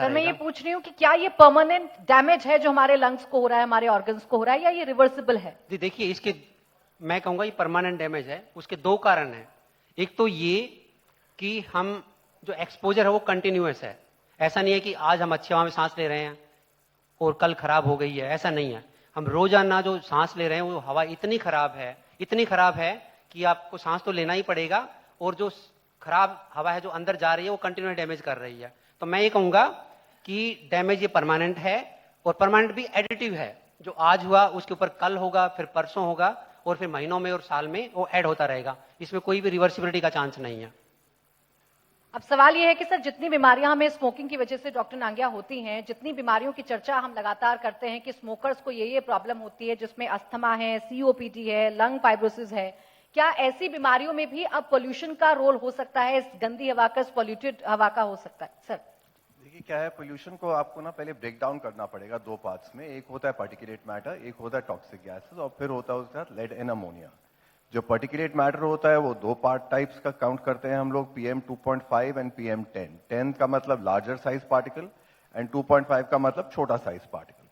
अच्छा सर, मैं ये रहेगा। पूछ रही हूँ कि क्या ये परमानेंट डैमेज है जो हमारे लंग्स को हो रहा है, हमारे ऑर्गन्स को हो रहा है, या ये रिवर्सिबल है? जी देखिए, इसके मैं कहूंगा ये परमानेंट डैमेज है। उसके दो कारण हैं। एक तो ये कि हम जो एक्सपोजर है वो कंटिन्यूअस है। ऐसा नहीं है कि आज हम अच्छी हवा में सांस ले रहे हैं और कल खराब हो गई है, ऐसा नहीं है। हम रोजाना जो सांस ले रहे हैं वो हवा इतनी खराब है कि आपको सांस तो लेना ही पड़ेगा, और जो खराब हवा है जो अंदर जा रही है वो कंटिन्यू डैमेज कर रही है। तो मैं ये कहूंगा कि डैमेज ये परमानेंट है, और परमानेंट भी एडिटिव है। जो आज हुआ उसके ऊपर कल होगा, फिर परसों होगा, और फिर महीनों में और साल में वो ऐड होता रहेगा। इसमें कोई भी रिवर्सिबिलिटी का चांस नहीं है। अब सवाल ये है कि सर, जितनी बीमारियां हमें स्मोकिंग की वजह से डॉक्टर नांगिया होती हैं, जितनी बीमारियों की चर्चा हम लगातार करते हैं कि स्मोकर्स को ये प्रॉब्लम होती है, जिसमें अस्थमा है, सीओपीडी है, लंग फाइब्रोसिस है, क्या ऐसी बीमारियों में भी अब पोल्यूशन का रोल हो सकता है? इस गंदी हवा का, इस पॉल्यूटेड हवा का हो सकता है? सर देखिए क्या है, पोल्यूशन को आपको ना पहले ब्रेक डाउन करना पड़ेगा दो पार्ट्स में। एक होता है पार्टिकुलेट मैटर, एक होता है टॉक्सिक गैसेस, और फिर होता है उसके साथ लेड एंड अमोनिया। जो पार्टिकुलेट मैटर होता है वो दो पार्ट टाइप्स का काउंट करते हैं हम लोग, PM 2.5 एंड PM 10। 10 का मतलब लार्जर साइज पार्टिकल एंड 2.5 का मतलब छोटा साइज पार्टिकल।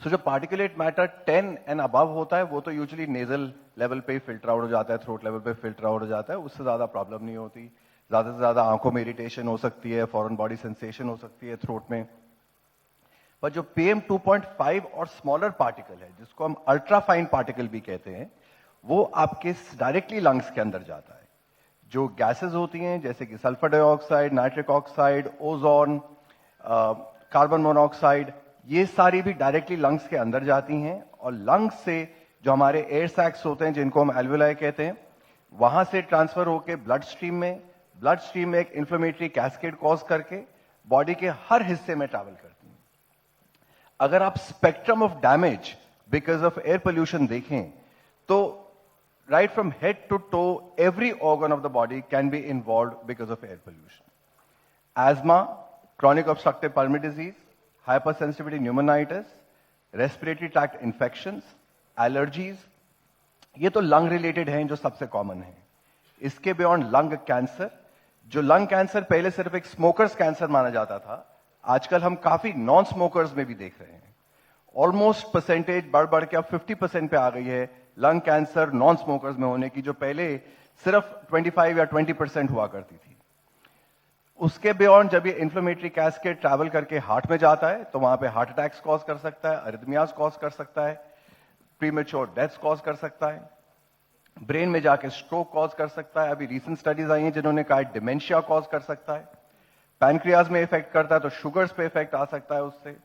सो जो पार्टिकुलेट मैटर 10 एंड अबव होता है वो तो यूजुअली नेजल लेवल पे ही फिल्टर आउट हो जाता है, थ्रोट लेवल पे फिल्टर आउट हो जाता है, उससे ज्यादा प्रॉब्लम नहीं होती। ज्यादा से ज्यादा आंखों में इरिटेशन हो सकती है, फॉरेन बॉडी सेंसेशन हो सकती है थ्रोट में। पर जो PM 2.5 और स्मॉलर पार्टिकल है, जिसको हम अल्ट्रा फाइन पार्टिकल भी कहते हैं, वो आपके डायरेक्टली लंग्स के अंदर जाता है। जो गैसेस होती हैं जैसे कि sulphur dioxide, nitric oxide, ozone, carbon monoxide, ये सारी भी डायरेक्टली लंग्स के अंदर जाती हैं, और लंग्स से जो हमारे एयर सैक्स होते हैं जिनको हम एल्वेलाई कहते हैं, वहां से ट्रांसफर होकर ब्लड स्ट्रीम में एक इन्फ्लेमेटरी कैस्केड कॉज करके बॉडी के हर हिस्से में ट्रैवल करती हैं। अगर आप spectrum of damage because of air pollution देखें तो right from head to toe, every organ of the body can be involved because of air pollution. Asthma, chronic obstructive pulmonary disease, hypersensitivity pneumonitis, respiratory tract infections, allergies, ये तो lung related हैं जो सबसे common है। इसके beyond lung cancer, जो lung cancer पहले सिर्फ एक स्मोकर्स कैंसर माना जाता था, आजकल हम काफी नॉन स्मोकर्स में भी देख रहे हैं। ऑलमोस्ट परसेंटेज बढ़ बढ़ के अब 50% पे आ गई है लंग कैंसर नॉन स्मोकर्स में होने की, जो पहले सिर्फ 25 या 20% हुआ करती थी। उसके बियॉन्ड जब ये इन्फ्लेमेटरी कैस्केड ट्रैवल करके हार्ट में जाता है तो वहां पे हार्ट अटैक्स कॉज कर सकता है, अरिथमियाज कॉज कर सकता है, प्रीमेच्योर डेथ्स कॉज कर सकता है, ब्रेन में जाके स्ट्रोक कॉज कर सकता है। अभी रीसेंट स्टडीज आई हैं जिन्होंने कहा डिमेंशिया कॉज कर सकता है, पैनक्रियाज में इफेक्ट करता है तो शुगर्स पे इफेक्ट आ सकता है उससे,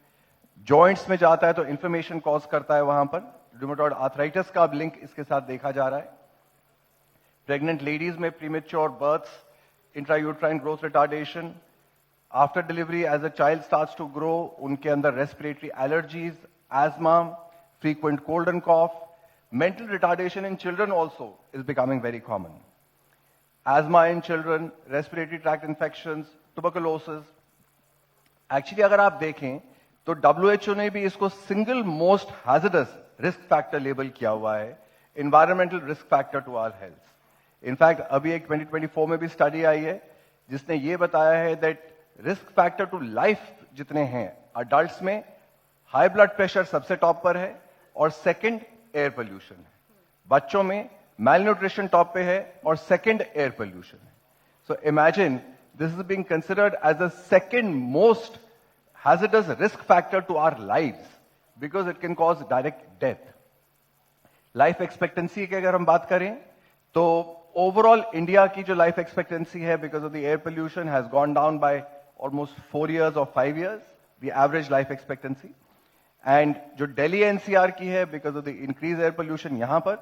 जॉइंट्स में जाता है तो इन्फ्लेमेशन कॉज करता है वहां पर, रूमेटॉइड आर्थराइटिस का अब लिंक इसके साथ देखा जा रहा है। प्रेग्नेंट लेडीज में premature births, intrauterine growth retardation, after delivery as a child starts to grow, उनके अंदर respiratory allergies, asthma, frequent cold and cough, mental retardation in children also is becoming very common. Asthma in children, respiratory tract infections, tuberculosis. Actually अगर आप देखें तो WHO ने भी इसको single most hazardous risk factor label किया हुआ है, environmental risk factor to our health. In fact अभी एक 2024 में भी स्टडी आई है जिसने ये बताया है that risk factor to life जितने हैं अडल्ट्स में, हाई ब्लड प्रेशर सबसे टॉप पर है और सेकंड एयर पोल्यूशन है। बच्चों में मैलन्यूट्रिशन टॉप पे है और सेकंड एयर पोल्यूशन है। So imagine this is being considered as the second most hazardous risk factor to our lives because it can cause direct death. Life expectancy की अगर हम बात करें तो ओवरऑल इंडिया की जो लाइफ एक्सपेक्टेंसी है because of the air pollution has gone down by almost 4 years और 5 years, the average life expectancy. And जो दिल्ली NCR की है because of the increase air pollution यहां पर,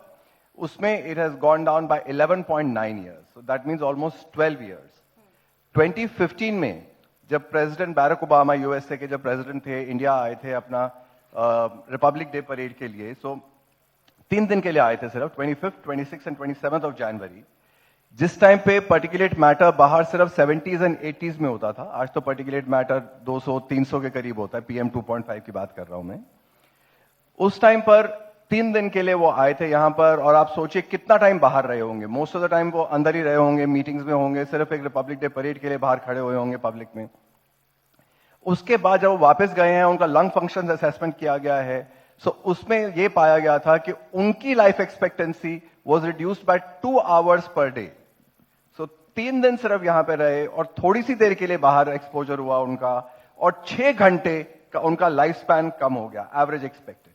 उसमें it has gone down by 11.9 years, so that means almost 12 years। 2015 में जब president Barack Obama USA के जब प्रेसिडेंट थे, इंडिया आए थे अपना रिपब्लिक डे परेड के लिए, सो 3 दिन के लिए आए थे सिर्फ, 25th, 26th and 27th of January. जिस टाइम पे पर्टिकुलेट मैटर बाहर सिर्फ 70s एंड 80s में होता था, आज तो पर्टिकुलेट मैटर 200-300 के करीब होता है, PM 2.5 की बात कर रहा हूं मैं। उस टाइम पर 3 दिन के लिए वो आए थे यहां पर, और आप सोचिए कितना टाइम बाहर रहे होंगे। मोस्ट ऑफ द टाइम वो अंदर ही रहे होंगे, मीटिंग्स में होंगे, सिर्फ एक रिपब्लिक डे परेड के लिए बाहर खड़े हुए होंगे पब्लिक में। उसके बाद जब वो वापस गए हैं, उनका लंग फंक्शन असेसमेंट किया गया है, सो उसमें ये पाया गया था कि उनकी life expectancy was reduced by 2 hours per day. So 3 दिन सिर्फ यहां पे रहे और थोड़ी सी देर के लिए बाहर एक्सपोजर हुआ उनका, और 6 घंटे का उनका लाइफ स्पैन कम हो गया, एवरेज एक्सपेक्टेड।